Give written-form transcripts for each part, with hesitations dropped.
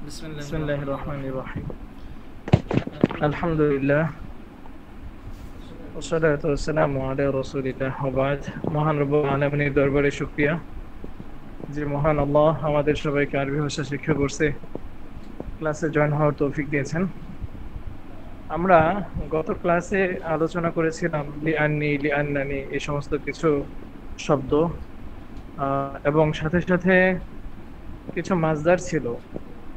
বিসমিল্লাহির রহমানির রহিম। আলহামদুলিল্লাহ ওয়াসসালাতু ওয়াসসালামু আলা রাসূলিল্লাহ ওয়া বা'দ। মহান রব্বুল আলামিনের দরবারে শুকরিয়া যে মহান আল্লাহ আমাদের সবাইকে আরবি ভাষা শিক্ষা করছে, ক্লাসে জয়েন হওয়ার তৌফিক দিয়েছেন। আমরা গত ক্লাসে আলোচনা করেছিলাম লিআন্নি, লিআন্নানি এই সমস্ত কিছু শব্দ এবং সাথে সাথে কিছু মাসদার ছিল।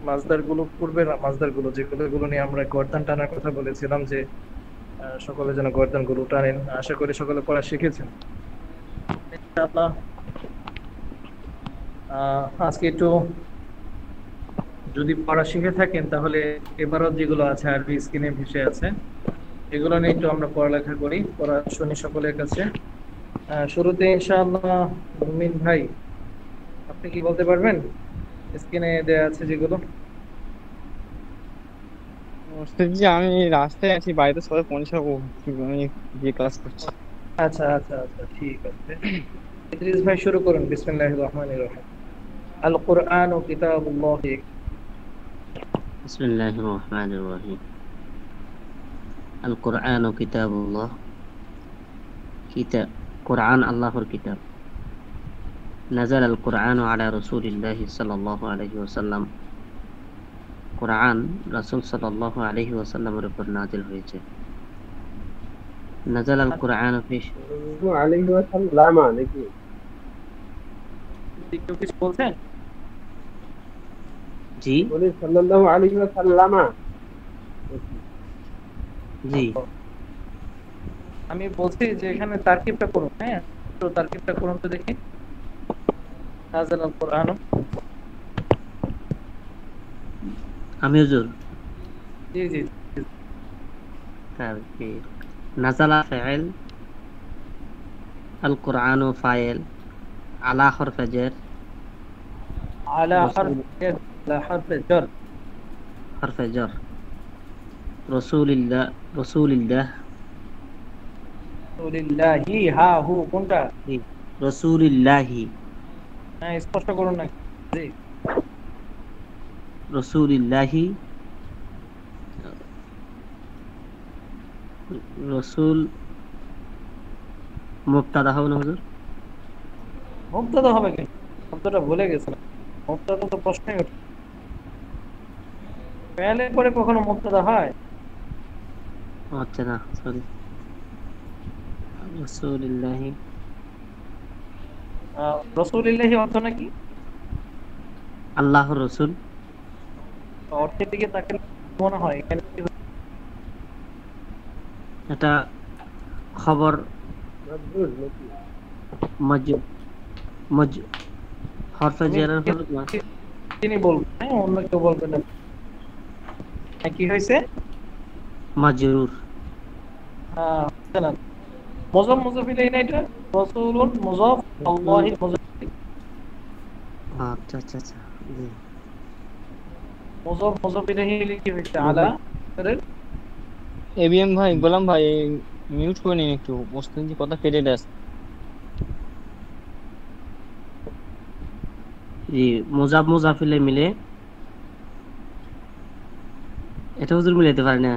মাসদারগুলো পূর্বের মাসদারগুলো যেগুলো নিয়ে আমরা গর্দান টানার কথা বলেছিলাম যে সকলে যেন গর্দানগুলো টানেন। আশা করি সকলে পড়া শিখেছেন ইনশাআল্লাহ। আজকে একটু যদি পড়া শিখে থাকেন তাহলে এবারও যেগুলো আছে আরবি স্ক্রিনে ভেসে আছে এগুলো নিয়ে একটু আমরা পড়ালেখা করি, পড়া শুনি সকলের কাছে। শুরুতে ইনশাআল্লাহ মুমিন ভাই আপনি কি বলতে পারবেন স্ক্রিনে দেয়া আছে যেগুলো? ওস্তাদ জি, আমি রাস্তায় আছি, বাড়িতে সবাই পৌঁছাবো। আমি গিয়ে ক্লাস করছি। আচ্ছা আচ্ছা আচ্ছা, ঠিক আছে। ইদ্রিস ভাই শুরু করুন। বিসমিল্লাহির রহমানির রহিম। আল কুরআন ও কিতাবুল্লাহ। بسم الله الرحمن الرحيم. القرآن كتاب الله. كتاب قرآن الله الكتاب. نزل القرآن على رسول الله صلى الله عليه وسلم. قرآن رسول صلى الله عليه وسلم উপর নাযিল হয়েছে। نزل القرآن في عليه وسلم নাকি কেউ কিছু বলছেন? জি বলি সাল্লাল্লাহু আলাইহি ওয়াসাল্লাম। জি আমি বলছি যে এখানে তারকিবটা করুন। হ্যাঁ, তো তারকিবটা করুন তো দেখি। নাযাল আল কুরআন। আমি হুজুর জি জি। তারকিব نزل فعل القرآن فاعل على حرف جر আলা حرف جر حرف جر رسول الله رسول الله রাসূলিল্লাহি। হা হু কোনটা? رسول الله হ্যাঁ, স্পষ্ট করুন না। জি। رسول الله রসুল মুবতাদা হবে না হুজুর? মুবতাদা হবে কেন? শব্দটা ভুলে গেছিলাম। মুবতাদা তো প্রশ্নই ওঠে। ফেলের পরে কখনো মুবতাদা হয়? আচ্ছা না, সরি। রাসূলুল্লাহি রাসূলিল্লাহি অর্থ নাকি? আল্লাহর রসুল। অর্থের দিকে তাকালে মনে হয় এখানে কি হচ্ছে? এটা খবর মজবুর নাকি মজ মজ হরফে জেরের হলো তিনি বলবেন, হ্যাঁ, অন্য কেউ বলবেন না। হ্যাঁ, কি হয়েছে? মাজরুর। না, মুযাফ মুযাফ ইলাইহি না, এটা রাসূলুন মুযাফ, আল্লাহি মুযাফ। আচ্ছা আচ্ছা আচ্ছা, জি। মুযাফ মুযাফ ইলাইহি কি হয়েছে? আলা এবিএম ভাই, গোলাম ভাই, মিউট করে নিন একটু, ওস্তাদ জি কথা কেটে আসছে। জি, মুজাফ মুজাফিলে মিলে এটা হুজুর মিলাইতে পারে না।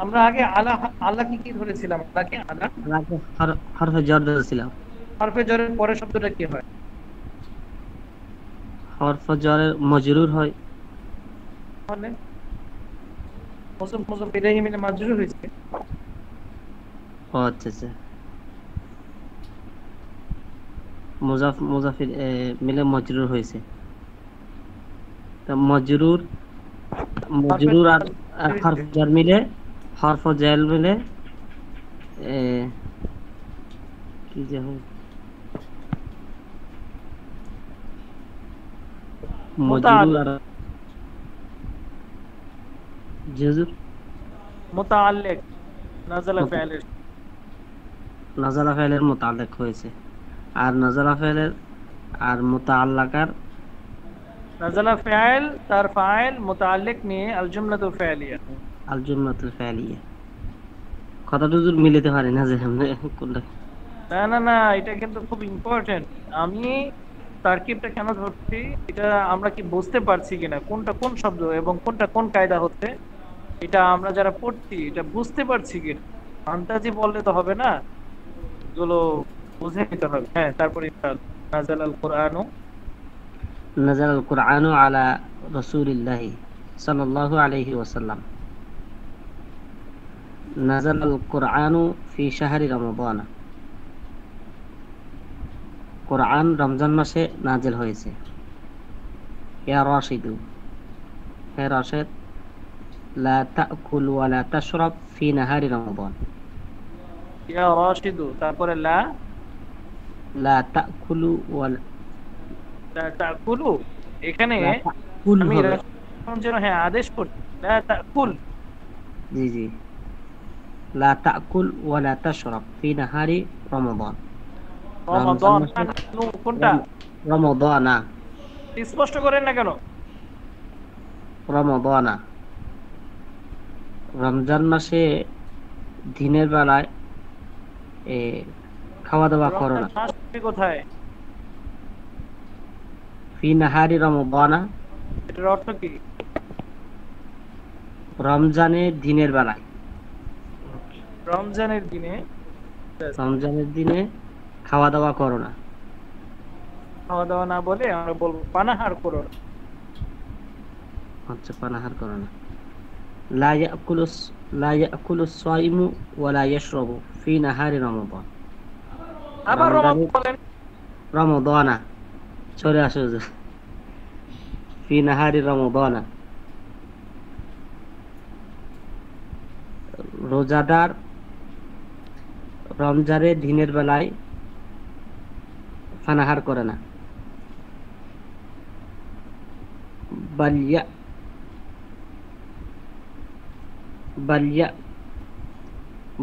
আমরা আগে আলা আলা কি ধরেছিলাম? আলাকে আলা হরফে জর ধরেছিলাম। হরফে জরের পরের শব্দটা কি হয়? হরফে জরের মজরুর হয়। তাহলে মুযাফ মুযাফ ইলাইহি মিলে মাজরুর হয়েছে। ও আচ্ছা আচ্ছা, মুজাফ মুজাফির মিলে মজরুর হয়েছে। তা মজরুর মজরুর আর হরফ জার মিলে, হরফ জার মিলে কি যে হয়, মজরুর আর হুজুর মুতাআল্লিক নাযালা ফাইলের নাজালা ফাইলের মুতাআল্লিক হয়েছে, আর নাজালা ফাইলের আর মুতাআল্লাকার নাযালা ফাইল তার ফাইল মুতাআল্লিক নিয়ে আল জুমলাতুল ফাইলিয়া। আল জুমলাতুল ফাইলিয়া। কথাটা হুজুর মিলাতে পারি না যে আমরা কোনটা। না না না, এটা কিন্তু খুব ইম্পর্টেন্ট। আমি তারকিবটা কেন ধরছি, এটা আমরা কি বুঝতে পারছি কিনা, কোনটা কোন শব্দ এবং কোনটা কোন কায়দা হচ্ছে, এটা আমরা যারা পড়ছি এটা বুঝতে পারছি কিনা। আন্দাজি বললে তো হবে না, এগুলো বুঝে নিতে হবে। হ্যাঁ, তারপরে নাজাল আল কোরআনু। نزل القرآن على رسول الله صلى الله عليه وسلم نزل القرآن في شهر رمضان কোরআন রমজান মাসে নাজিল হয়েছে। ইয়া রাশিদু, হে রাশিদ, লা তাকুল ওয়া লা তাশরাব ফি নাহারি রমাদান। ইয়া রাশিদু, তারপরে লা তাকুলু ওয়া লা তাকুলু। এখানে লা তাকুল আমি হবে। যেন হ্যাঁ আদেশ করছি, লা তাকুল। জি জি, লা তাকুল ওয়া লা তাশরাব ফি নাহারি রমাদান। রমজান রমাদান মাসে কোনটা রমাদানা, স্পষ্ট করেন না কেন? রমাদানা, রমজান মাসে দিনের বেলায় খাওয়া দাওয়া করো না। রমজান মাস কোথায়? ফি নাহারি রমাদানা, এটার অর্থ কি? রমজানের দিনের বেলায়, রমজানের দিনে, রমজানের দিনে খাওয়া দাওয়া করো না। খাওয়া দাওয়া না বলে আমরা বলবো পানাহার করো না। আচ্ছা, পানাহার করো না। লা ইয়াকুলুস সাইমু ওয়া লা ইয়াশরাবু ফি নাহারি রমাদান। আবার রমাদান বলেন। রমাদানা, চলে আসো যে, ফি নাহারি রমাদানা, রোজাদার রমজানের দিনের বেলায় পানাহার করে না। বালিয়া বালিয়া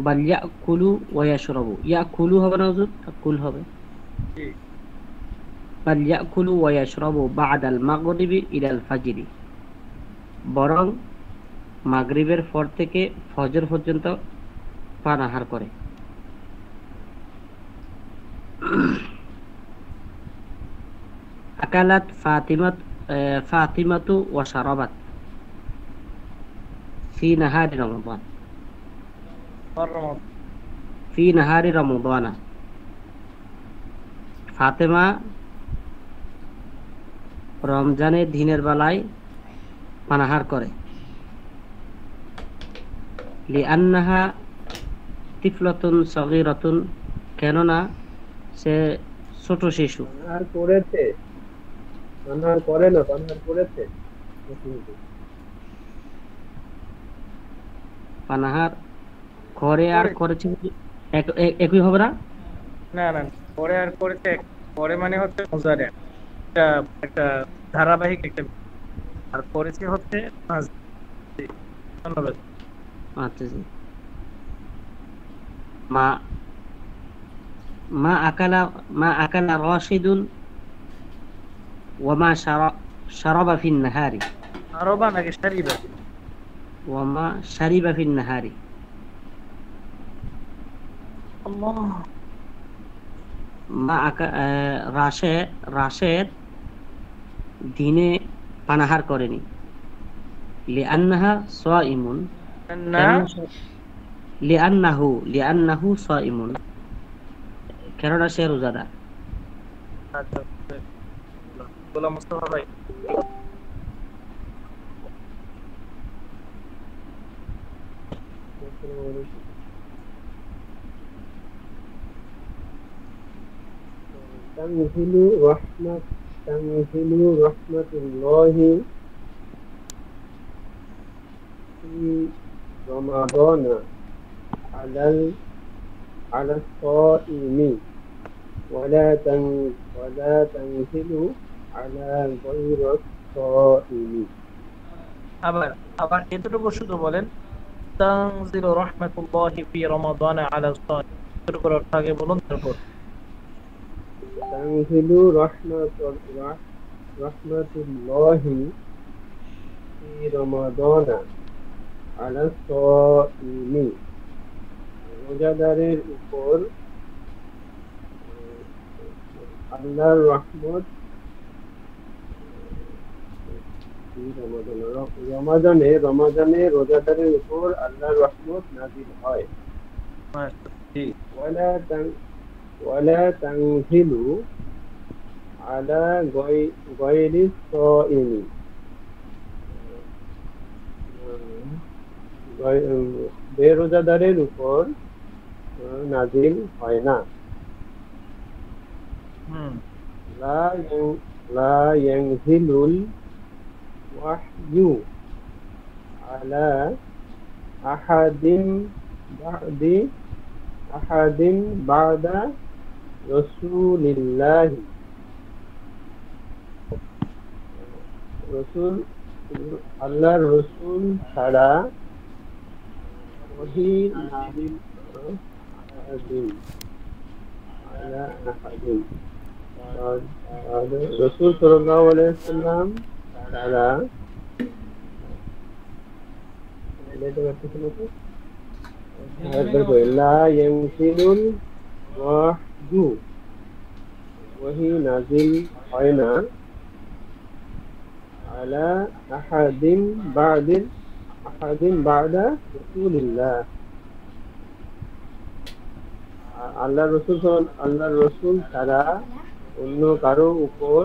বালিয়া কুলু ওয়াশরাবু, ইয়া কুলু হবে না হুজুর, কুল হবে। জি। বালিয়া কুলু ওয়াশরাবু বাদাল মাগরিবি ইলাল ফাজরি, বরং মাগরিবের পর থেকে ফজর পর্যন্ত পানাহার করে। আকালাত ফাতিমাতু ওয়া শারাবাত ফি নাহারি রমাদান। রমাদান ফি নাহারি রমাদানা, ফাতেমা রমজানের দিনের বেলায় পানাহার করে। লিআন্নাহা তিফলাতুন সগীরাতুন, কেননা সে ছোট শিশু। পানাহার করেছে, পানাহার করে না, পানাহার করেছে। পানাহার করে আর করেছে একই হবে না? না না, পরে আর করেছে, পরে মানে হচ্ছে মুজারে, একটা একটা ধারাবাহিক একটা, আর করেছে হচ্ছে জি, ধন্যবাদ। আচ্ছা জি। মা মা আকালা রাশিদুন ওয়া মা শারাবা ফিন নাহারি, আরবা নাকি শারিবা? ওয়া মা শারিবা ফিন নাহারি। আল্লাহ। রাশেদ দিনে পানাহার করেনি। লিআন্নাহা সাইমুন, না লিআন্নাহু সাইমুন, কেননা সে রোজাদার। আচ্ছা, গোলাম মুস্তাফা ভাই। تنزل رحمة الله في رمضان على الصائم ولا تنزل على غير الصائم। আবার এতটুকু শুধু বলেন, তানজিলু রাহমাতুল্লাহি ফি রমাদান আলা সাইম, এতটুকুর অর্থ আগে বলুন তারপর। تنزل رحمة الله في رمضان على الصائم, রোজাদারের উপর আল্লাহর রহমত রমাদানে রোজাদারের উপর আল্লাহর রহমত নাযিল হয়। ওয়ালা তাং ওয়ালা তানজিলু আলা গয়রি সাইমি, বেরোজাদারের উপর নাযিল হয় না। লা ইয়াং- লা ইয়ানজিলুল ওয়াহয়ু আলা আহাদিন বা'দি আহাদিন বা'দা রাসূলিল্লাহি, রসুল আল্লাহর রসুল ছাড়া ওহী নাযিল আহাদিন আলা আহাদিন, রসুল সাল্লাল্লাহু আলাইহি ওয়াসাল্লাম ছাড়া লা ইয়ানজিলুল ওয়াহয়ু, ওহী নাযিল হয় না, আলা আহাদিন বা'দা রাসূলিল্লাহ, আল্লাহর রসুল ছাড়া অন্য কারো উপর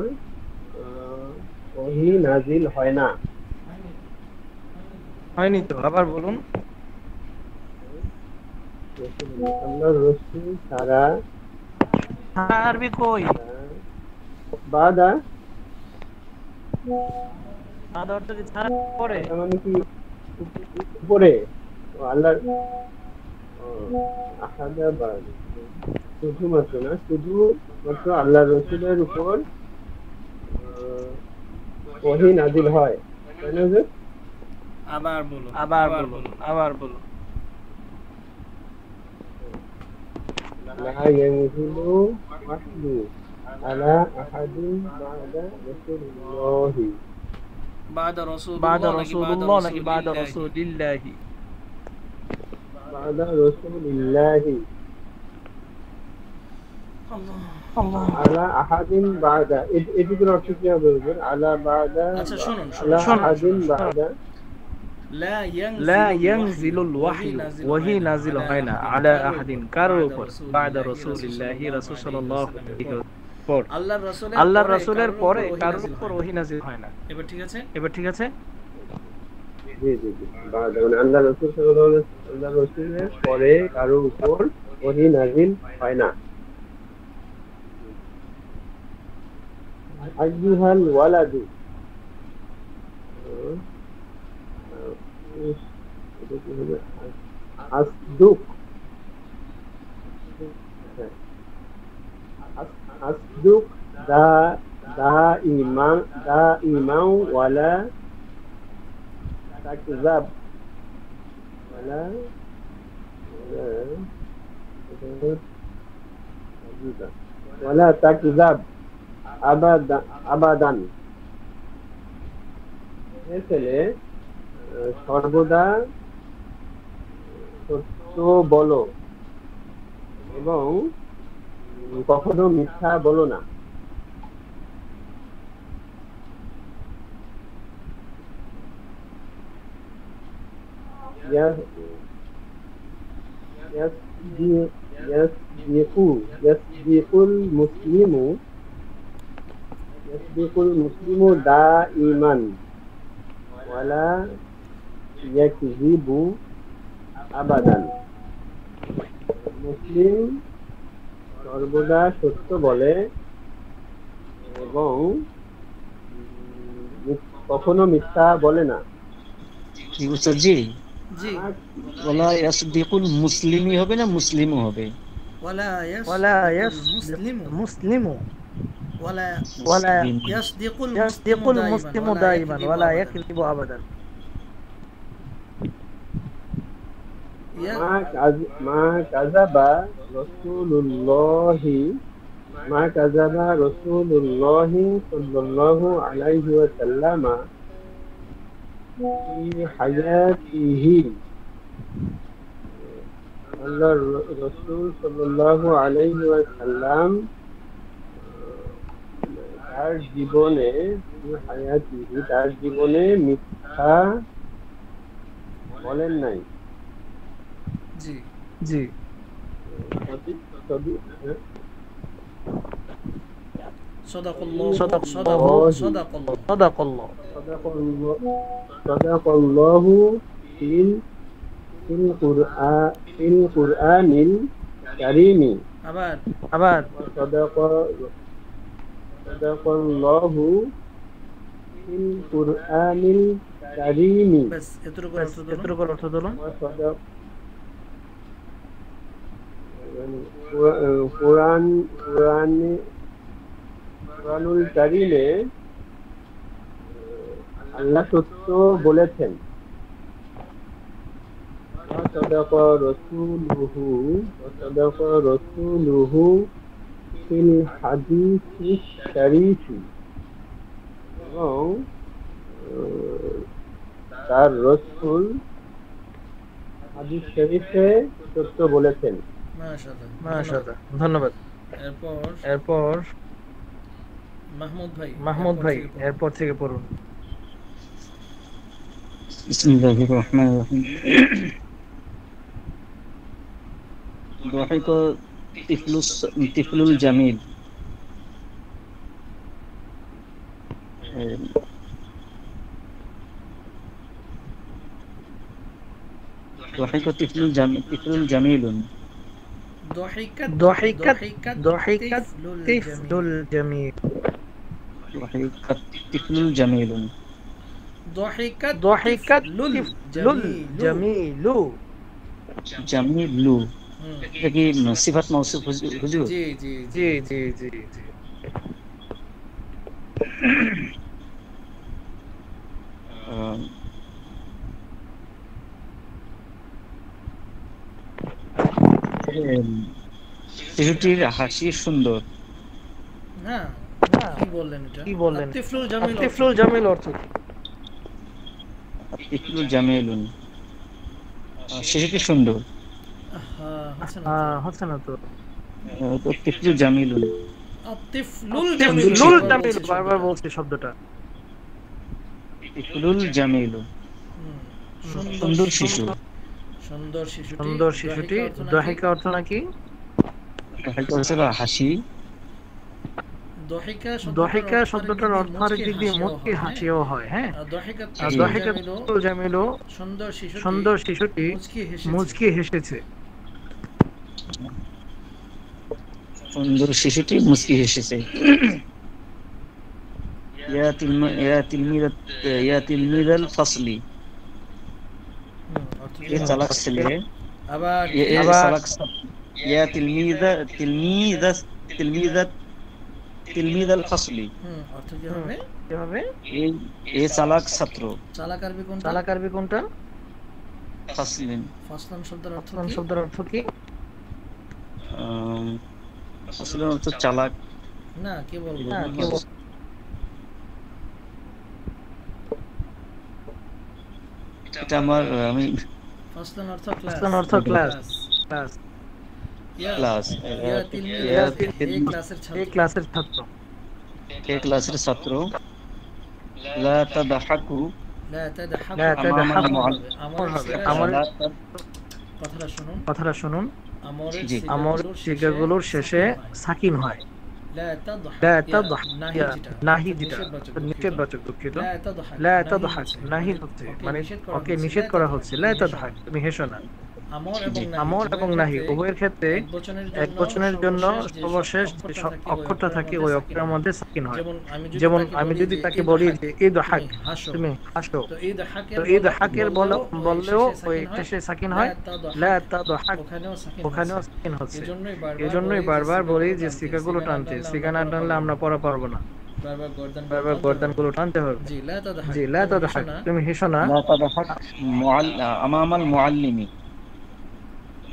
ওহী নাযিল হয় না। হয়নি তো, আবার বলুন। আল্লাহর রসুল ছাড়া আরবি কই? বাদা আদা অর্থ কি ছাড়া পরে? তার মানে কি উপরে? আল্লাহর আহাদা বাদা, শুধুমাত্র না, শুধুমাত্র আল্লাহর রসুলের উপর ওহী নাযিল হয়, তাই না হুজুর? আবার বলুন, আবার বলুন, আবার বলুন। লা ইয়ানজিলু ওয়াহয়ু আলা আহাদিন বা'দা রাসূলিল্লাহি, বাদা রাসূলুল্লাহ নাকি বাদা রাসূলিল্লাহি? বা'দা রাসূলিল্লাহি, আলা আহাদিন বা'দা, এটির অর্থ কি হবে হুজুর? আলা বা'দা, আচ্ছা শুনুন, আলা আহাদিন বা'দা, লা ইয়ানজিলুল ওয়াহয়ু, ওহী নাযিল হয় না, আলা আহাদিন কারোর উপর, বাদা রাসূলিল্লাহি, রাসূল সাল্লাল্লাহু আলাইহি ওয়াসাল্লাম, আল্লাহর রাসূলের পরে কারোর উপর ওহী নাযিল হয় না। এবার ঠিক আছে? এবার ঠিক আছে? জি জি জি, বা'দা মানে আল্লাহর রাসূল সাল্লাল্লাহু আলাইহি ওয়াসাল্লাম, আল্লাহর রাসূলের পরে কারোর উপর ওহী নাযিল হয় না। আইয়ুহাল ওয়ালাদু, আসদুক, আসদুক দাইমান ওয়ালা তাকযাব, ওয়ালা তাকযাব আবাদান, এর ছেলে সর্বদা সত্য বলো এবং কখনো মিথ্যা বলো না। ইয়াসদিকুল মুসলিমু দাইমান ওয়ালা ইয়াকযিবু আবাদান, মুসলিম সর্বদা সত্য বলে এবং কখনো মিথ্যা বলে না। কি উস্তাদ জি? জি, ওয়ালা ইয়াসদিকুল মুসলিমি হবে না মুসলিমও হবে? ওয়ালা মুসলিমু, ওয়ালা ইয়াসদিকুল মুসলিমু দাইমান ওয়ালা ইয়াকযিবু আবাদান। মা কাযাবা রাসূলুল্লাহি সাল্লাল্লাহু আলাইহি ওয়াসাল্লাম ফি হায়াতিহি, আল্লাহর রাসূল সাল্লাল্লাহু আলাইহি ওয়াসাল্লাম তার জীবনে তার জীবনে মিথ্যা বলেন নাই। জি জি সঠিক সঠিক সাদাকাল্লাহু সাদাকাল্লাহু সাদাকাল্লাহু ফিল কুরআনিল কারীমি। আবার সাদাকাল্লাহু ফিল কুরআনিল কারীমি। বাস এতটুকু অর্থ দিলাম। কুরআনুল কারীমে আল্লাহ সত্য বলেছেন। সাদাকা রাসূলুহু ফিল হাদিসিশ শরীফি। এবং তার রাসূল হাদিস শরীফে সত্য বলেছেন। মাশাআল্লাহ, ধন্যবাদ। এরপর মাহমুদ ভাই এরপর থেকে পড়ুন। বিসমিল্লাহির রহমানির রহিম। ضحك طفل جميل। ضحك طفل جميل। ضحكت طفل جميل। ضحك طفل جميل। ضحكت طفل جميل। জামিল। এটা কি সিফাত মাউসুফ হুজুর? জি জি জি জি জি জি। শিশুটির হাসি সুন্দর। না কি বললেন তিফলুল জামিল অর্থ কি? তিফলুল জামিলুন, শিশুটি সুন্দর। হচ্ছে না তো। তিফলুল জামিলুন। তিফলুল জামিল বারবার বলছি শব্দটা। তিফলুল জামিলুন, সুন্দর শিশু। সুন্দর শিশুটি। দহিকা অর্থ নাকি? দহিকা অর্থ হাসি। দহিকা শব্দটার অর্থ আরেক দিক দিয়ে মুচকি হাসিও হয়। হ্যাঁ, দহিকা জামিল সুন্দর শিশুটি মুচকি হেসেছে। সুন্দর শিশুটি মুচকি হেসেছে। ইয়া তিলমিদাল ফাসলি। এ চালাক ছেলে। আবার ইয়া তিলমিদাল ফাসলি। অর্থ কি হবে? এ চালাক ছাত্র। চালাক আরবি কোনটা? ফাসলিন। ফাসলান শব্দের অর্থ কি? ফাসলিন অর্থ চালাক। না, কি বলবো? এটা আমি ফাসলান অর্থ ক্লাস। ক্লাসের ছাত্র। লা তাদহাকু। কথাটা শুনুন। আমর শিক্ষাগুলোর শেষে সাকিন হয়। নাহি যেটা নিষেধবাচক, দুঃখিত। লা তাদহাক নাহি হচ্ছে মানে ওকে নিষেধ করা হচ্ছে। লা তাদহাক, তুমি হেসো না। আমর এবং নাহি উভয়ের ক্ষেত্রে এক বচনের জন্য সর্বশেষ যে অক্ষরটা থাকে ওই অক্ষরের মধ্যে সাকিন হয়। যেমন আমি যদি তাকে বলি যে ঈদ হাক, তুমি হাসো, তো ঈদ হাকের বললেও ওই শেষে সাকিন হয়। লা তাদহাক, ওখানেও সাকিন হচ্ছে। এজন্যই বারবার বলি যে সিগাগুলো টানতে, সিগা না টানলে আমরা পড়া পারবো না। বারবার গর্দানগুলো টানতে হবে। জি, লা তাদহাক, তুমি হেসো না। লা তাদহাক আমামাল মুআল্লিমি,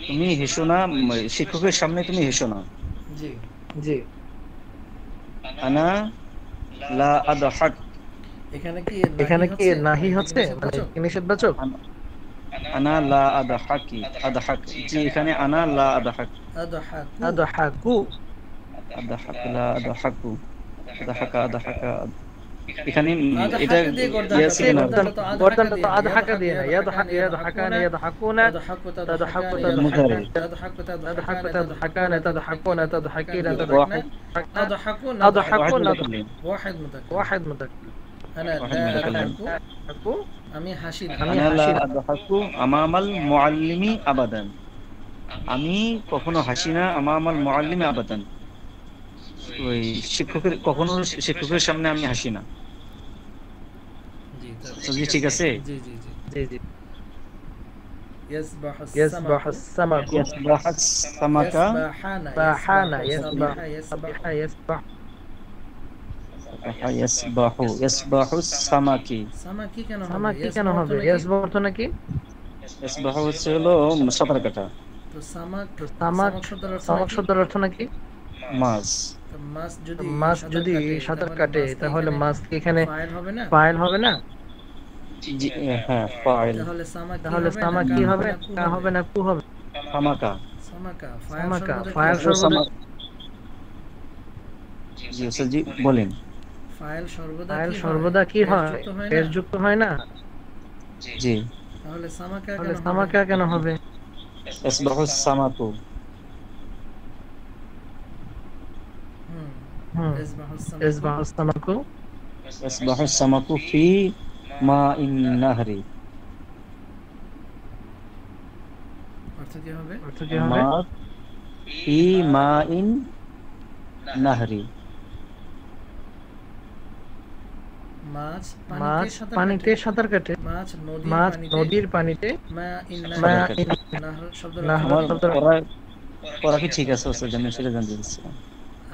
তুমি হেসো না, শিক্ষকের সামনে তুমি হেসো না। জি জি। আনা লা আদহাক, এখানে কি নাহি হচ্ছে মানে নিষেধবাচক? আনা লা আদহাকি, আদহাক। জি, এখানে আনা লা আদহাক। আদহাকু আদহাক লা আদহাকু। আদাহাকা আদাহাকা এখানে এটা আদহাকা দিয়ে গর্দান ইয়া ছিল না গর্দানটা তো গর্দানটা তো আদহাকা আদহাকা দিয়ে না, ইয়াদহাক ইয়াদহাকান ইয়াদহাকুনা তাদহাকু তাদহাকু মুদারি তাদহাকু তাদহাকু তাদহাকান তাদহাকুনা তাদহাকিনা تضحكنا তাদহাকু تضحكون أضحكون واحد مذكر واحد مذكر أنا واحد لا متكلم. أضحك আমি হাসি না আমি আনা লা হাসি না। আদহাকু আমামাল মুআল্লিমি আবাদান, আমি কখনো হাসি না আমামাল মুআল্লিমি আবাদান, ওই শিক্ষকের কখনো শিক্ষকের সামনে আমি হাসি না। জি তো জি ঠিক আছে। জি জি জি জি জি يسبح يسبح السمك ইয়াসবাহাস সামাকা سبحان يسبح يسبح يسبح ইয়াসবাহু সামাকি। সামাকি কেন হবে সামাক কি কেন হবে? ইয়াসবাহ অর্থ নাকি? ইয়াসবাহু হচ্ছে হলো সাঁতার কাটা, তো সামাক সামাক শব্দের অর্থ সামাক নাকি? শব্দের অর্থ নাকি? মাছ। তো মাছ যদি মাছ যদি সাঁতার কাটে তাহলে মাছ কি এখানে ফাইল হবে না? ফাইল হবে না? জি, হ্যাঁ ফাইল। তাহলে সামাক কি হবে? কা হবে না কু হবে? Samaka Samaka Samaka file file সর্বদা জি স্যার জি বলেন। ফাইল ফাইল সর্বদা কি হয়? এর যুক্ত হয় না? জি তাহলে সামাকা তাহলে কেন সামাকা কেন হবে? ইয়াসবাহু সামাকু। ইসবাহু সামাকু ইয়াসবাহু সামাকু ফি মাইন নাহরি। অর্থ কি হবে? অর্থ কি হবে? মাছ ফি মাইন নাহরি। মাছ মাছ পানিতে সাঁতার কাটে। মাছ মাছ নদীর পানিতে মা ইন্না মা নাহর শব্দ নাহর আমার শব্দের পড়া কি ঠিক আছে স্যার? আমি সেটা জানতে চাচ্ছি।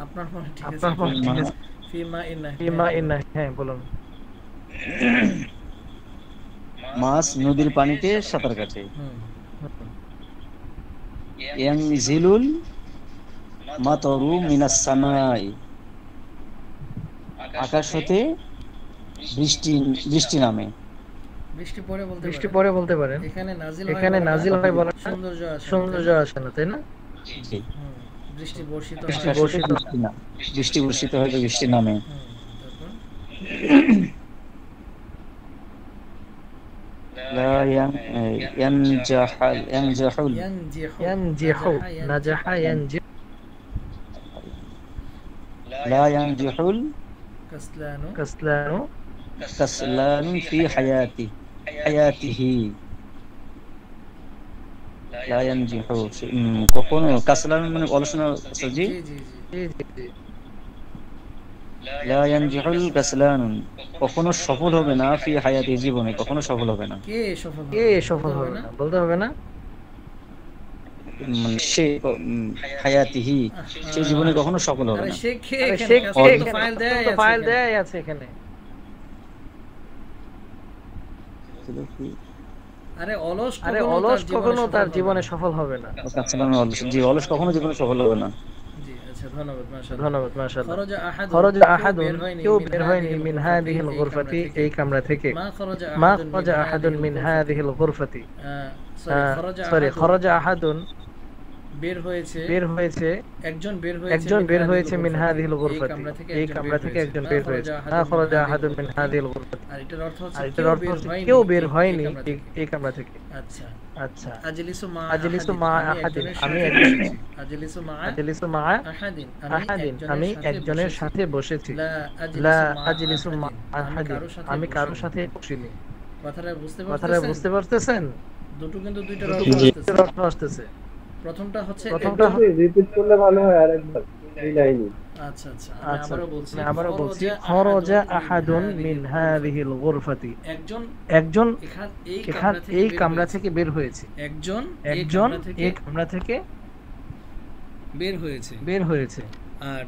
আপনার মনে ঠিক আছে আপনার মনে ঠিক আছে? ফি মা ইন্না ফিমা ইন্না, হ্যাঁ বলুন। মাছ নদীর পানিতে সাঁতার কাটে। হুম ইয়ানজিলুল মাতারু মিনাস সামাই, আকাশ হতে বৃষ্টি নামে। বৃষ্টি পরে বলতে বৃষ্টি পারেন। পরে বলতে পারেন। এখানে নাজিল এখানে নাজিল হয় বলা সৌন্দর্য আসে সৌন্দর্য আসে না, তাই না? জি হুম, বৃষ্টি বর্ষিত বৃষ্টি হয়। আকাশ হতে বর্ষিত বৃষ্টি না, বৃষ্টি বর্ষিত হয়তো বৃষ্টি নামে। তারপর লা ইয়ানজাহুল ইয়ানজিহু ইয়ানজিহু নাজাহা ইয়ানজিহু লা ইয়ানজিহুল কাসলানু কাসলানু কাসলান ফি হায়াতিহি। লা ইয়ানজিহু কখনো কাসলান মানে অলসনা স্যার জি। জি জি জি জি জি জি লা ইয়ানজিহুল কাসলান কখনো সফল হবে না, ফি হায়াতি জীবনে কখনো সফল হবে না। কে সফল কে সফল হবে না? বলতে হবে না? মানে সে হায়াতিহি সে জীবনে কখনো সফল হবে আরে না। সে কে আরে এখানে? সে কাসলান কে তো এখানে? ফাইল দেয় তো ফাইল দেয় আছে এখানে। আরে অলস আরে অলস কখনো তার জীবনে সফল হবে না। কাসলান অলস, জি অলস কখনো জীবনে সফল হবে না। জি আচ্ছা ধন্যবাদ মাশাআল্লাহ। ধন্যবাদ মাশাআল্লাহ। খরজ আহাদুন কেউ বের হয়নি মিন হাদিহিল গুরফাতি এই কামরা থেকে। মা খরজা আহাদুন মিন হাদিহিল গুরফাতি। সরি খরজা আহাদুন বের হয়েছে একজন বের হয়েছে মিন হাদিহিল গুরফাতি এই কামরা থেকে একজন বের হয়েছে। মা খরজা আহাদুন মিন হাদিহিল গুরফাতি। আর এটার অর্থ আর এটার অর্থ হচ্ছে কেউ বের হয়নি এই কামরা থেকে। আচ্ছা আচ্ছা আজলিসু মা আহাদিন আমি আজলিসু মা আহাদিন আমি একজনের সাথে বসেছি। লা আজলিসু মা আহাদিন আমি কারোর সাথে বসিনি। কথাটা বুঝতে পারতেছেন? দুটো কিন্তু দুইটা অর্থ আসতেছে। প্রথমটা হচ্ছে রিপিট করলে ভালো হয় আরেকবার এই লাইনই। আচ্ছা আচ্ছা আচ্ছা আমি আবারও বলছি খরজা আহাদুন মিন হাদিহিল গুরফাতি একজন এই কামরা থেকে বের হয়েছে। একজন এই কামরা থেকে বের হয়েছে। আর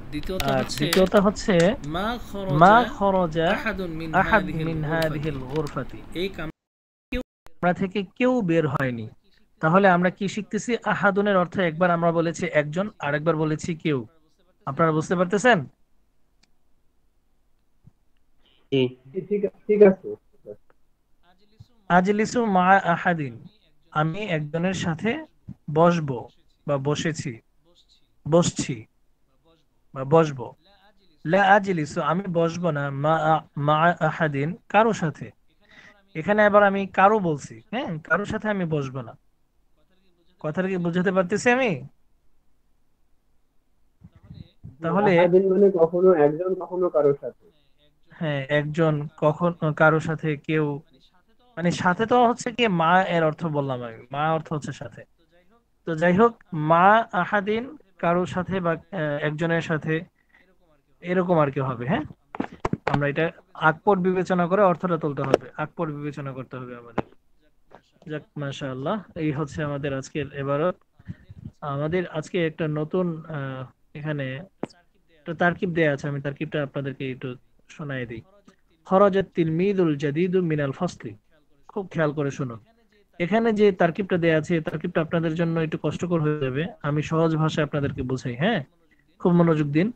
দ্বিতীয়টা হচ্ছে মা খরজা আহাদুন মিন হাদিহিল গুরফাতি এই কামরা থেকে কেউ বের হয়নি। তাহলে আমরা কি শিখতেছি? আহাদুনের অর্থ একবার আমরা বলেছি একজন, আরেকবার বলেছি কেউ। আপনারা বুঝতে পারতেছেন? ঠিক আছে। আজলিসু মা আহাদিন আমি একজনের সাথে বসবো বা বসেছি, বসছি বা বসবো। লা আজলিসু আমি বসবো না মা আহাদিন কারো সাথে। এখানে আবার আমি কারো বলছি, হ্যাঁ, কারোর সাথে আমি বসবো না। কথাটা কি বুঝাতে পারতেছি আমি? তাহলে আহাদিন মানে কখনো একজন, কখনো কারোর সাথে। হ্যাঁ, একজন কখন কারোর সাথে, কেউ, মানে সাথে তো হচ্ছে কি মা এর অর্থ বললাম আমি, মা অর্থ হচ্ছে সাথে। তো যাই হোক, মা আহাদিন কারোর সাথে বা একজনের সাথে, এরকম আর কি হবে। হ্যাঁ, আমরা এটা আকপর বিবেচনা করে অর্থটা তুলতে হবে, আকপর বিবেচনা করতে হবে আমাদের। যাক, মাশাআল্লাহ, এই হচ্ছে আমাদের আজকের এবারত। আমাদের আজকে একটা নতুন এখানে একটা তারকিব দেয়া আছে, আমি তারকিবটা আপনাদেরকে একটু শোনাই দিই। খরাজাত তিলমিদুল জাদিদু মিনাল ফাসলি। খুব খেয়াল করে শুনুন। এখানে যে তারকিবটা দেয়া আছে, এই তারকিবটা আপনাদের জন্য একটু কষ্টকর হয়ে যাবে, আমি সহজ ভাষায় আপনাদেরকে বোঝাই। হ্যাঁ, খুব মনোযোগ দিন।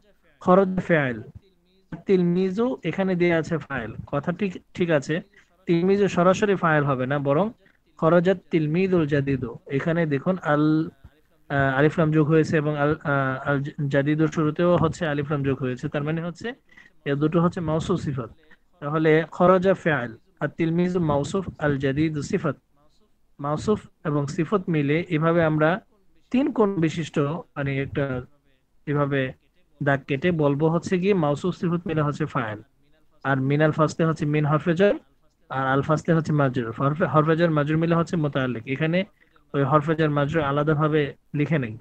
খরজ ফাইল, তিলমিজু এখানে দেয়া আছে ফাইল, কথা ঠিক ঠিক আছে। তিলমিজু সরাসরি ফাইল হবে না, বরং খরজাত তিলমিদুল জাদিদু, এখানে দেখুন আল আলিফ লাম যোগ হয়েছে, এবং আল আল জাদিদুর শুরুতেও হচ্ছে আলিফ লাম যোগ হয়েছে, তার মানে হচ্ছে এ দুটো হচ্ছে মাউসুফ সিফাত। তাহলে খরজা ফাইল আর তিলমিজু মাউসুফ, আল জাদিদু সিফাত। মাউসুফ এবং সিফত মিলে এভাবে আমরা তিন কোণ বিশিষ্ট, মানে একটা এভাবে দাগ কেটে বলবো হচ্ছে কি মাউসুফ সিফত মিলে হচ্ছে ফাইল। আর মিনাল ফাসলে হচ্ছে মিন হরফে jar, আর আল ফাসলে হচ্ছে মাজরুর। হরফে jar মাজরুর মিলে হচ্ছে মুতাআল্লিক। এখানে ওই হরফে jar মাজরুর আলাদাভাবে লিখে নেই,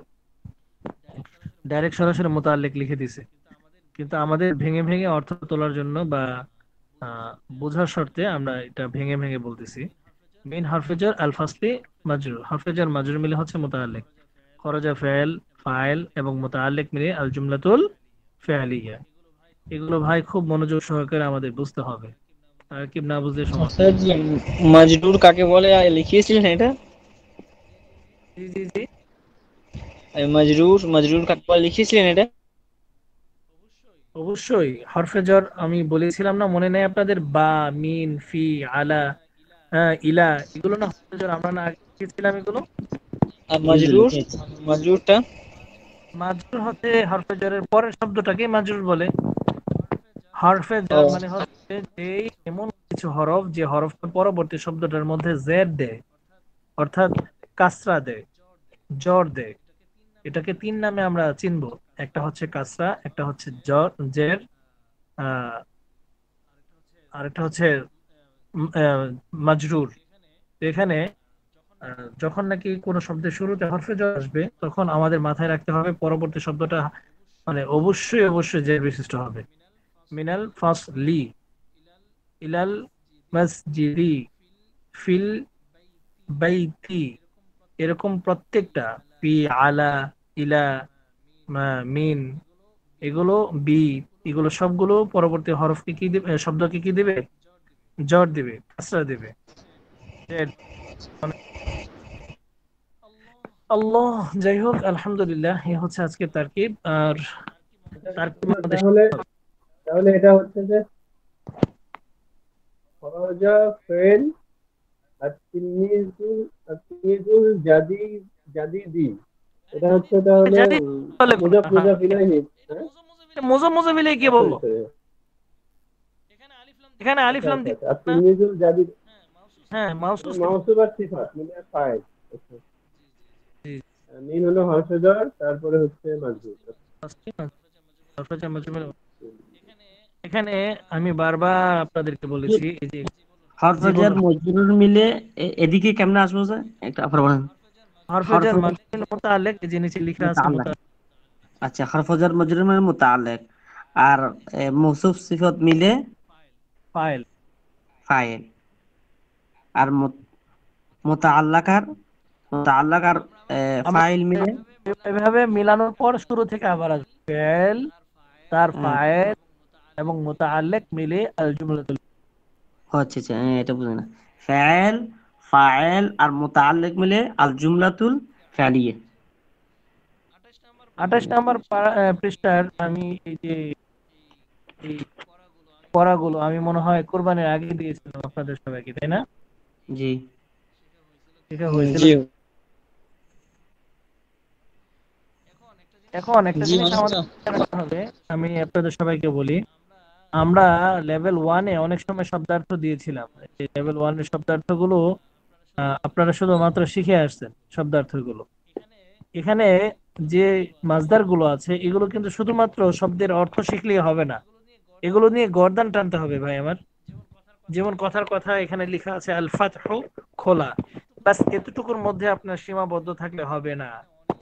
ডাইরেক্ট সরাসরি মুতাআল্লিক লিখে দিছে। কিন্তু আমাদের ভেঙে ভেঙে অর্থ তোলার জন্য বা বোঝার স্বার্থে আমরা এটা ভেঙে ভেঙে বলতেছি। মিন হরফে jar আল ফাসলি মাজরুর, হরফে jar মাজরুর মিলে হচ্ছে মুতাআল্লিক। খরজা ফাইল, ফাইল এবং মুতাআল্লিক মিলে আল জুমলাতুল ফি'লিয়া। এগুলো ভাই খুব মনোযোগ সহকারে আমাদের বুঝতে হবে, আর কি না বুঝলে সমস্যা। স্যার জি, মাজরুর কাকে বলে লিখিয়েছিলেন এটা? জি জি জি, মাজরুর কাকে বলে লিখিয়েছিলেন এটা? অবশ্যই হরফে jar আমি বলেছিলাম না, মনে নেই আপনাদের? বা, মিন, ফি, আলা, হ্যাঁ, ইলা, এগুলো না হরফে jar আমরা না আগে শিখেছিলাম এগুলো। আর জি জি মাজরুর, লিখেছি। মাজরুরটা মাজরুর হচ্ছে হরফে জারের পরের শব্দটাকে মাজরুর বলে। হরফে ও jar মানে হচ্ছে যেই এমন কিছু হরফ যে হরফের পরবর্তী শব্দটার মধ্যে জের দেয়, অর্থাৎ কাসরা দেয়, জর দেয়। এটাকে তিন নামে আমরা চিনবো। একটা হচ্ছে কাসরা, একটা হচ্ছে জের, আহ আরেকটা হচ্ছে মাজরুর। তো এখানে যখন নাকি কোনো শব্দের শুরুতে হরফে jar আসবে, তখন আমাদের মাথায় রাখতে হবে পরবর্তী শব্দটা মানে অবশ্যই অবশ্যই জের বিশিষ্ট হবে। মিনাল ফাসলি, ইলাল মসজিদি, ফিল বাইতি, এরকম প্রত্যেকটা, ফি, আলা, ইলা, মিন, এগুলো, বি, এগুলো সবগুলো পরবর্তী হরফকে কি দিবে, শব্দকে কি দিবে? জর দিবে, কাসরা দিবে। আল্লাহ, যাই হোক, আলহামদুলিল্লাহ, এই হচ্ছে আজকে তারকিব। আর তারকিব আমাদের তাহলে তাহলে এটা হচ্ছে যে খরজা ফেল আর তিলমিজুল জাদিদি, এটা হচ্ছে তাহলে জানি বলে মুজাফ হ্যাঁ, মুজাফ ইলাইহি। হ্যাঁ, মোজাম্মেল মিলে কি আচ্ছা বললো? আচ্ছা এখানে আলিফ আচ্ছা লাম আচ্ছা দিয়ে আচ্ছা। আর তিলমিজুল জাদিদ হ্যাঁ, মাউসুফ মাউসুব আর সিফাত মানে ফাইল। আচ্ছা, জি, মিন হলো হরফে jar, তারপরে হচ্ছে মাজরুর। এখানে আমি বারবার আপনাদেরকে বলেছি, এই যে হরফে জীবন jar মজরুর মিলে এদিকে কেমনে আসবো স্যার? একটা আবার বলেন। হরফে jar হরফে মাজরুর মুতাআল্লিক, এই যে নিচে লেখা আছে মুতাআল্লিক। আচ্ছা, হরফে jar মজরুর মানে মুতাআল্লিক, আর মৌসুফ সিফত মিলে ফাইল। ফাইল, আর মুতাআল্লাক আর আমরা ফাইল মিলে এভাবে মিলানোর পর শুরু থেকে আবার আসবে ফাইল, তার ফাইল এবং মুতাআল্লিক মিলে আল জুমলাতুল। আচ্ছা আচ্ছা, এটা বুঝি না। ফাইল, ফাইল আর মুতাআল্লিক মিলে আল জুমলাতুল ফি'লিয়া। 28 নম্বর পৃষ্ঠার আমি এই যে এই পড়াগুলো আমি মনে হয় কোরবানির আগে দিয়েছিলাম আপনাদের সবাইকে, তাই না? জি ঠিক হয়েছিল। জি। এখন একটা জি জিনিস মাস্টার। আমাদের জানতে হবে, আমি আপনাদের সবাইকে বলি, আমরা লেভেল 1-এ অনেক সময় শব্দার্থ দিয়েছিলাম। এই লেভেল 1-এর শব্দার্থগুলো আপনারা শুধুমাত্র শিখে আসছেন শব্দার্থগুলো। এখানে যে মাসদার গুলো আছে এগুলো কিন্তু শুধুমাত্র শব্দের অর্থ শিখলেই হবে না, এগুলো নিয়ে গর্দান টানতে হবে ভাই আমার। যেমন কথার কথা এখানে লেখা আছে আল ফাতহু, খোলা। বাস এতটুকুর মধ্যে আপনার সীমাবদ্ধ থাকলে হবে না,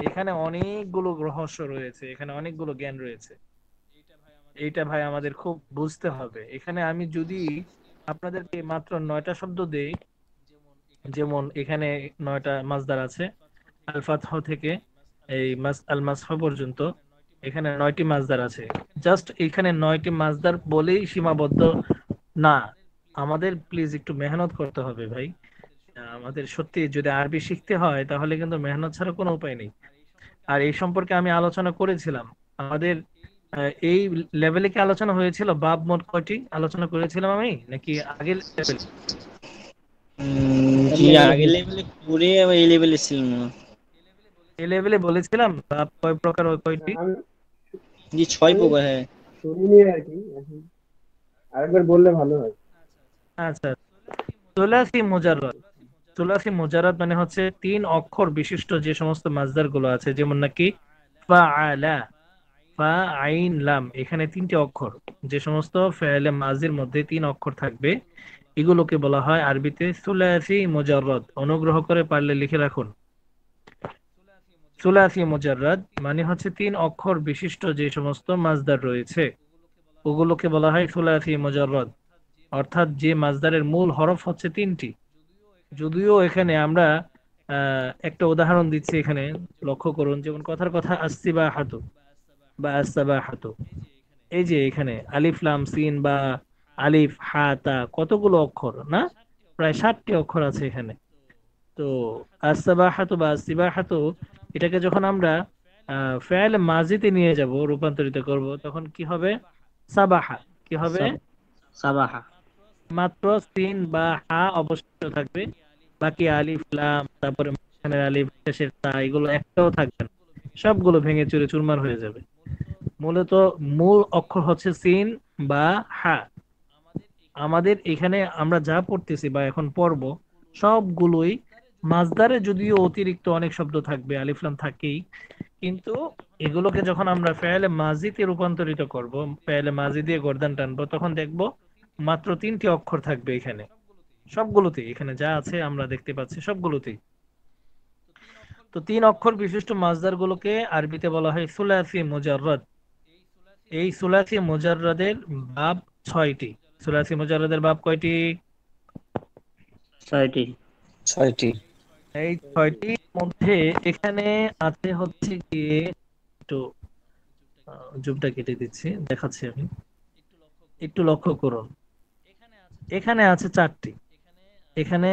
এখানে অনেকগুলো রহস্য রয়েছে, এখানে অনেকগুলো জ্ঞান রয়েছে। এইটা ভাই আমাদের খুব বুঝতে হবে। এখানে আমি যদি আপনাদেরকে মাত্র 9টা শব্দ দেই, যেমন এখানে 9টা মাসদার আছে আল ফাতহ থেকে এই আল মাসহ পর্যন্ত, এখানে 9টি মাসদার আছে। জাস্ট এখানে 9টি মাসদার বলেই সীমাবদ্ধ না, আমাদের প্লিজ একটু মেহনত করতে হবে ভাই। আমাদের সত্যি যদি আরবি শিখতে হয় তাহলে কিন্তু মেহনত ছাড়া কোনো উপায় নেই। আর এই সম্পর্কে আমি আলোচনা করেছিলাম আমাদের এই লেভেলে কি আলোচনা হয়েছিল? বাব মোট কয়টি আলোচনা করেছিলাম আমি, নাকি আগের লেভেল? জি আগে লেভেলে করে আবার এই লেভেলে ছিলাম না। এই লেভেলে বলেছিলাম বাব কয় প্রকার ও কয়টি। আমি জি 6 আমি প্রকার। হ্যাঁ শুনিনি আর কি, এখন আরেকবার বললে ভালো হয়। আচ্ছা, সুলাসি মুজাররদ। সুলাসি মুজাররদ মানে হচ্ছে 3 অক্ষর বিশিষ্ট যে সমস্ত মাসদার গুলো আছে, যেমন নাকি ফাআলা, ফা আইন লাম, এখানে 3টি অক্ষর, যে সমস্ত ফেলে মাজির মধ্যে 3 অক্ষর থাকবে এগুলোকে বলা হয় আরবিতে সুলাসি মুজাররদ। অনুগ্রহ করে পারলে লিখে রাখুন, সুলাসি মুজাররদ মানে হচ্ছে 3 অক্ষর বিশিষ্ট যে সমস্ত মাসদার রয়েছে ওগুলোকে বলা হয় সুলাসি মুজাররদ। অর্থাৎ যে মাসদারের মূল হরফ হচ্ছে 3টি। যদিও এখানে আমরা একটা উদাহরণ দিচ্ছি, এখানে লক্ষ্য করুন, যেমন কথার কথা আসসিবাহাতু বা আসসাবাহাতু, এই যে এখানে আলিফ লাম সিন বা আলিফ হা তা কতগুলো অক্ষর না, প্রায় 60টি অক্ষর আছে এখানে। তো আসসাবাহাতু বা আসসিবাহাতু এটাকে যখন আমরা ফেল মাজিতে নিয়ে যাব, রূপান্তরিত করব, তখন কি হবে? সাবাহা। কি হবে? সাবাহা। মাত্র সিন বা হা অবশিষ্ট থাকবে, বাকি আলিফ লাম তারপরে মাঝখানের আলিফ শেষের তা এগুলো একটাও থাকবে না, সবগুলো ভেঙে চুরে চুরমার হয়ে যাবে। মূলত মূল অক্ষর হচ্ছে সিন বা হা। আমাদের এখানে আমরা যা পড়তেছি বা এখন পড়ব সবগুলোই মাসদারে, যদিও অতিরিক্ত অনেক শব্দ থাকবে, আলিফ লাম থাকেই, কিন্তু এগুলোকে যখন আমরা ফেলে মাজিতে রূপান্তরিত করব, ফেলে মাজি দিয়ে গর্দান টানবো, তখন দেখব মাত্র 3টি অক্ষর থাকবে এখানে সবগুলোতেই। এখানে যা আছে আমরা দেখতে পাচ্ছি সবগুলোতেই। তো 3 অক্ষর বিশিষ্ট মাসদার গুলোকে আরবিতে বলা হয় সুলাসি মুজাররদ। এই সুলাসি মুজাররদের বাব 6টি। সুলাসি মুজাররদের বাব কয়টি? 6টি। 6টি। এই 6টির মধ্যে এখানে আছে হচ্ছে গিয়ে, একটু জুমটা কেটে দিচ্ছি, দেখাচ্ছি আমি, একটু লক্ষ্য করুন। এখানে আছে 4টি। এখানে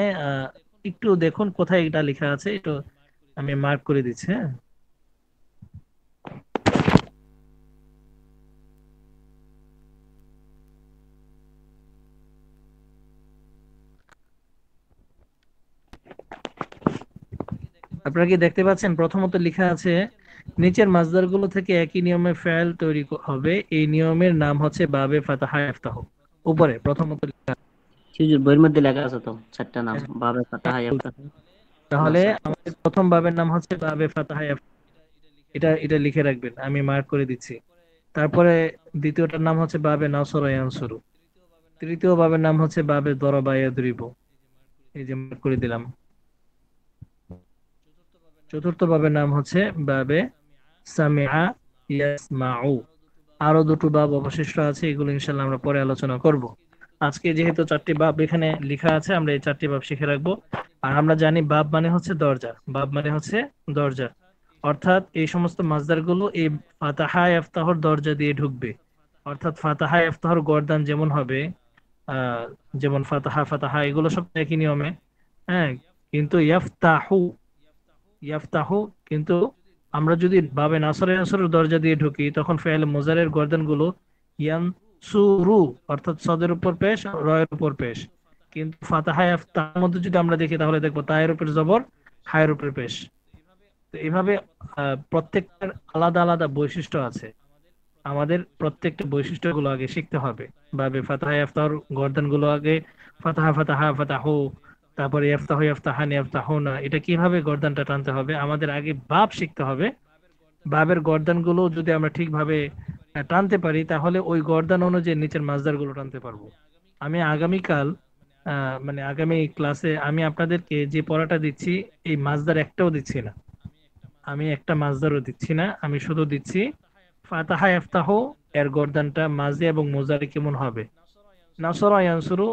একটু দেখুন কোথায় এটা লেখা আছে, একটু আমি মার্ক করে দিচ্ছি। হ্যাঁ, আপনারা কি দেখতে পাচ্ছেন? প্রথমত লেখা আছে নিচের মাসদারগুলো থেকে একই নিয়মে ফেল তৈরি হবে, এই নিয়মের নাম হচ্ছে বাবে ফাতাহা ইফতাহ। উপরে প্রথমত লেখা আছে। হুজুর বইয়ের মধ্যে লেখা আছে তো 4টা নাম, বাবে ফাতাহা ইফতাহ। তাহলে আচ্ছা। আমাদের প্রথম বাবের নাম হচ্ছে বাবে ফাতাহা ইফতাহ, এটা এটা লিখে রাখবেন, আমি মার্ক করে দিচ্ছি। তারপরে দ্বিতীয়টার নাম হচ্ছে বাবে নাসরা ইয়ানসুরু। তৃতীয় বাবের নাম হচ্ছে বাবে দরাবা ইয়াদরিবু, এই যে মার্ক করে দিলাম। চতুর্থ বাবের নাম হচ্ছে বাবে সামিআ ইয়াসমাউ। আরো দুটো বাব অবশিষ্ট আছে, এগুলো ইনশাআল্লাহ আমরা পরে আলোচনা করব। আজকে যেহেতু 4টি বাব এখানে লেখা আছে, আমরা এই 4টি বাব শিখে রাখবো। আর আমরা জানি বাব মানে হচ্ছে দরজা, বাব মানে হচ্ছে দরজা, অর্থাৎ এই সমস্ত মাসদার গুলো এই ফাতাহা ইফতাহর দরজা দিয়ে ঢুকবে। অর্থাৎ ফাতাহা ইফতাহর গর্দান যেমন হবে, যেমন ফাতাহা ফাতাহা এগুলো সব একই নিয়মে। হ্যাঁ, কিন্তু ইয়াফতাহু, ইয়াফতাহু কিন্তু আমরা যদি বাবে নাসরে নাসরের দরজা দিয়ে ঢুকি তখন ফেল মুজারের গর্দান গুলো ইয়ান সুরু, অর্থাৎ সদের উপর পেশ, রয়ের উপর পেশ। কিন্তু ফাতাহা ইফতাহর মধ্যে যদি আমরা দেখি তাহলে দেখবো তায়ের উপর জবর, হায়ের উপর পেশ। তো এইভাবে প্রত্যেকটার আলাদা আলাদা বৈশিষ্ট্য আছে। আমাদের প্রত্যেকটা বৈশিষ্ট্যগুলো আগে শিখতে হবে। বাবে ফাতাহা ইফতাহর গর্দান গুলো আগে ফাতাহা ফাতাহা ফাতাহু, তারপরে ইফতাহু ইফতাহানি ইফতাহুনা, এটা কিভাবে গর্দানটা টানতে হবে আমাদের আগে বাব শিখতে হবে। বাবের গর্দান গুলো যদি আমরা ঠিকভাবে টানতে পারি তাহলে ওই গর্দান অনুযায়ী নিচের মাজদার গুলো টানতে পারবো। আমি আগামীকাল মানে আগামী ক্লাসে আমি আপনাদেরকে যে পড়াটা দিচ্ছি এই মাজদার একটাও দিচ্ছি না, আমি একটা মাজদারও দিচ্ছি না, আমি শুধু দিচ্ছি ফাতাহা ইফতাহু এর গর্দানটা মাঝে এবং মোজারে কেমন হবে, নাসরা ইয়ানসুরু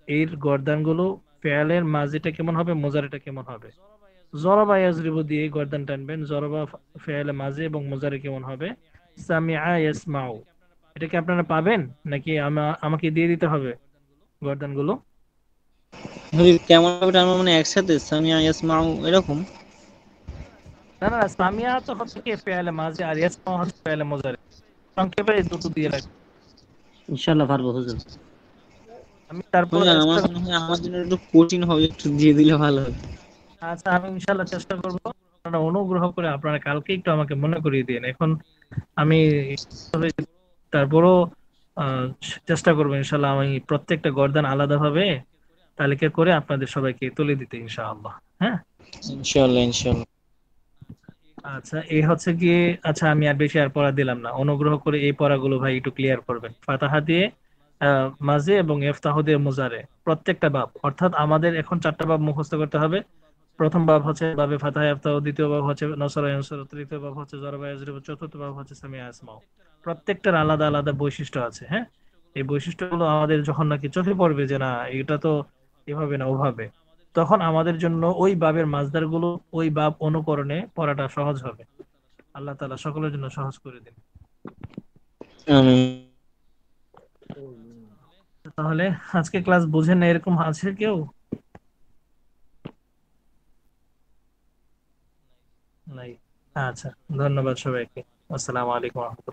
এর গর্দানগুলো ফেয়ালের মাঝিটা কেমন হবে, মোজারেটা কেমন হবে, জরাবা ইয়াজরিবু দিয়ে গর্দান টানবেন, জরাবা ফেয়ালে মাঝি এবং মোজারে কেমন হবে, সামিআ ইয়াসমাউ, এটা কি আপনারা পাবেন নাকি আমাকে দিয়ে দিতে হবে গর্দানগুলো? কেমন হবে টানবো মানে একসাথে সামিয়া ইয়াসমাউ এরকম? না না, সামিয়া তো হচ্ছে কি ফেয়ালে মাঝি আর ইয়াসমাউ হচ্ছে ফেয়ালে মোজারে, সংক্ষেপে এই দুটো দিয়ে রাখবেন। ইনশাআল্লাহ পারবো হুজুর। আমি তারপর হুজুর, আমার মনে হয় আমার জন্য একটু কঠিন হবে, একটু দিয়ে দিলে ভালো হবে। আচ্ছা, আমি ইনশাল্লাহ চেষ্টা করবো। আপনারা অনুগ্রহ করে আপনারা কালকে একটু আমাকে মনে করিয়ে দিন। এখন আমি তারপরও আহ, চেষ্টা করবো ইনশাল্লাহ আমি প্রত্যেকটা গর্দান আলাদাভাবে তালিকা করে আপনাদের সবাইকে তুলে দিতে ইনশাআল্লাহ। হ্যাঁ, ইনশাআল্লাহ ইনশাআল্লাহ। আচ্ছা এই হচ্ছে গিয়ে, আচ্ছা আমি আর বেশি আর পড়া দিলাম না, অনুগ্রহ করে এই পড়াগুলো ভাই একটু ক্লিয়ার করবেন। ফাতাহা দিয়ে মাঝে এবং ইফতাহ দিয়ে মুজারে প্রত্যেকটা বাব, অর্থাৎ আমাদের এখন 4টা বাব মুখস্থ করতে হবে। প্রথম বাব হচ্ছে বাবে ফাতাহা ইফতাহ, দ্বিতীয় বাব হচ্ছে নসরা ইয়ানসুর, তৃতীয় বাব হচ্ছে জরাবা ইয়াজরিবু, চতুর্থ বাব হচ্ছে সামিআ ইয়াসমাউ। প্রত্যেকটার আলাদা আলাদা বৈশিষ্ট্য আছে। হ্যাঁ, এই বৈশিষ্ট্যগুলো আমাদের যখন নাকি চোখে পড়বে যে না এটা তো এভাবে না ওভাবে, তখন আমাদের জন্য ওই বাবের মাসদার গুলো ওই বাব অনুকরণে পড়াটা সহজ হবে। আল্লাহ তাআলা সকলের জন্য সহজ করে দিন। আমিন। তাহলে আজকে ক্লাস বুঝেন না এরকম আছে কেউ? নাই? আচ্ছা, ধন্যবাদ সবাইকে। আসসালামু আলাইকুম ওয়া রাহমাতুল্লাহ।